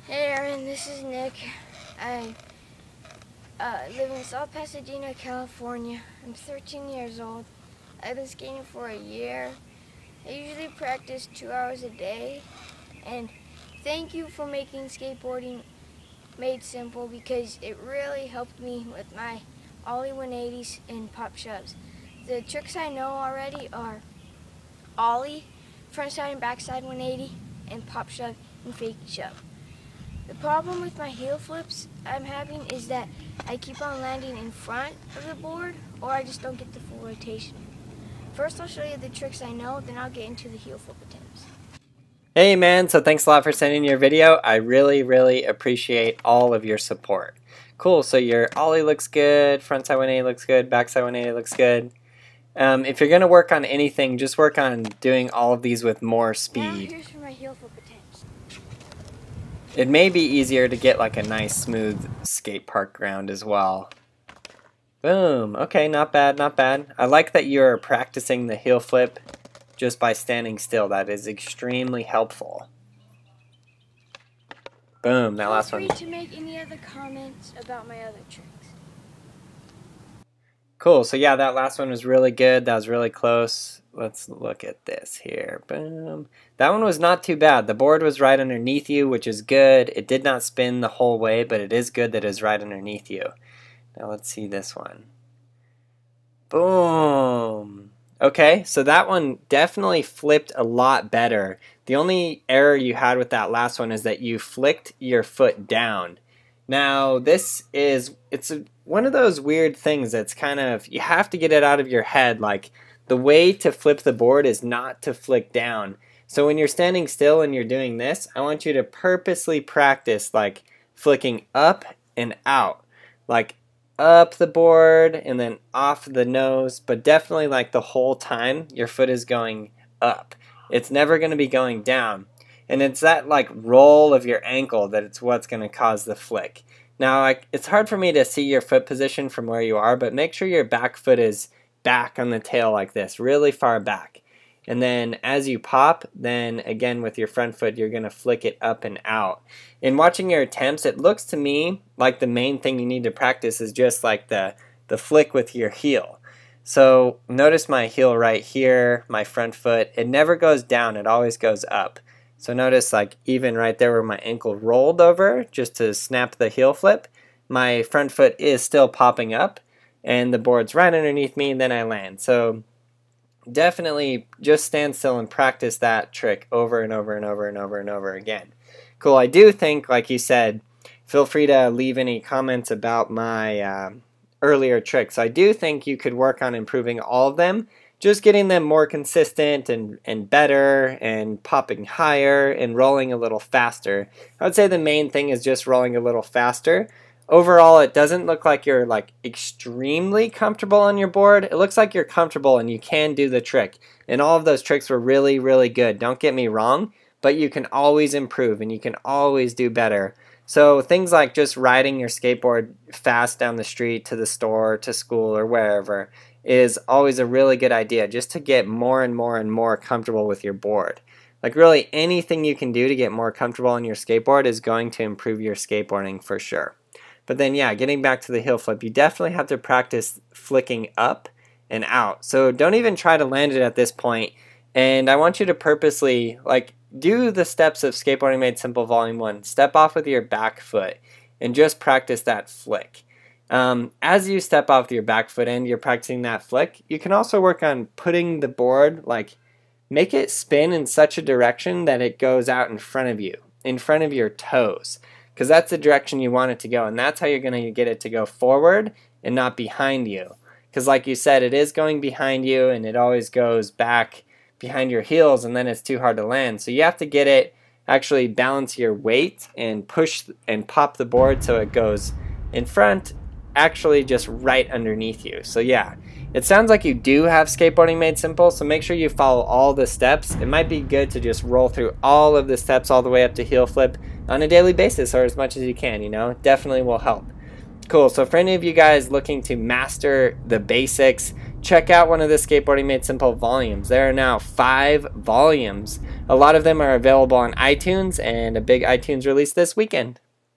Hey Aaron, this is Nick. I live in South Pasadena, California. I'm 13 years old. I've been skating for a year. I usually practice 2 hours a day. And thank you for making skateboarding made simple, because it really helped me with my ollie 180s and pop shoves. The tricks I know already are ollie, frontside and backside 180, and pop shove and fake shove. The problem with my heel flips I'm having is that I keep on landing in front of the board, or I just don't get the full rotation. First I'll show you the tricks I know, then I'll get into the heel flip attempts. Hey man, so thanks a lot for sending your video. I really appreciate all of your support. Cool, so your ollie looks good, frontside 180 looks good, backside 180 looks good. If you're going to work on anything, just work on doing all of these with more speed. Now here's for my heel flip attempts. It may be easier to get like a nice smooth skate park ground as well. Boom. Okay, not bad, not bad. I like that you're practicing the heel flip just by standing still. That is extremely helpful. Boom, that last one. Feel free to make any other comments about my other tricks. Cool, so yeah, that last one was really good. That was really close. Let's look at this here. Boom. That one was not too bad. The board was right underneath you, which is good. It did not spin the whole way, but it is good that it's right underneath you. Now let's see this one. Boom. Okay, so that one definitely flipped a lot better. The only error you had with that last one is that you flicked your foot down. Now it's one of those weird things that's kind of, you have to get it out of your head. Like, the way to flip the board is not to flick down. So when you're standing still and you're doing this, I want you to purposely practice like flicking up and out. Like up the board and then off the nose, but definitely like the whole time your foot is going up. It's never going to be going down. And it's that like roll of your ankle that it's what's going to cause the flick. Now it's hard for me to see your foot position from where you are, but make sure your back foot is back on the tail like this, really far back. And then as you pop, then again with your front foot, you're going to flick it up and out. In watching your attempts, it looks to me like the main thing you need to practice is just like the flick with your heel. So notice my heel right here, my front foot, it never goes down, it always goes up. So notice like even right there where my ankle rolled over just to snap the heel flip, my front foot is still popping up and the board's right underneath me and then I land. So definitely just stand still and practice that trick over and over and over and over and over again. Cool, I do think, like you said, feel free to leave any comments about my earlier tricks. I do think you could work on improving all of them, just getting them more consistent and better and popping higher and rolling a little faster. I would say the main thing is just rolling a little faster. Overall, it doesn't look like you're like extremely comfortable on your board. It looks like you're comfortable and you can do the trick. And all of those tricks were really good. Don't get me wrong, but you can always improve and you can always do better. So things like just riding your skateboard fast down the street to the store, to school, or wherever is always a really good idea, just to get more and more comfortable with your board. Like really anything you can do to get more comfortable on your skateboard is going to improve your skateboarding for sure. But then yeah, getting back to the heel flip, you definitely have to practice flicking up and out. So don't even try to land it at this point. And I want you to purposely like do the steps of Skateboarding Made Simple Volume 1. Step off with your back foot and just practice that flick. As you step off with your back foot and you're practicing that flick, you can also work on putting the board, like make it spin in such a direction that it goes out in front of you, in front of your toes. Because that's the direction you want it to go, and that's how you're going to get it to go forward and not behind you. Because like you said, it is going behind you and it always goes back behind your heels and then it's too hard to land. So you have to get it, actually balance your weight and push and pop the board so it goes in front, actually just right underneath you. So yeah, it sounds like you do have Skateboarding Made Simple, so make sure you follow all the steps. It might be good to just roll through all of the steps all the way up to heel flip on a daily basis, or as much as you can, you know, definitely will help. Cool, so for any of you guys looking to master the basics, check out one of the Skateboarding Made Simple volumes. There are now 5 volumes A lot of them are available on iTunes, and a big iTunes release this weekend.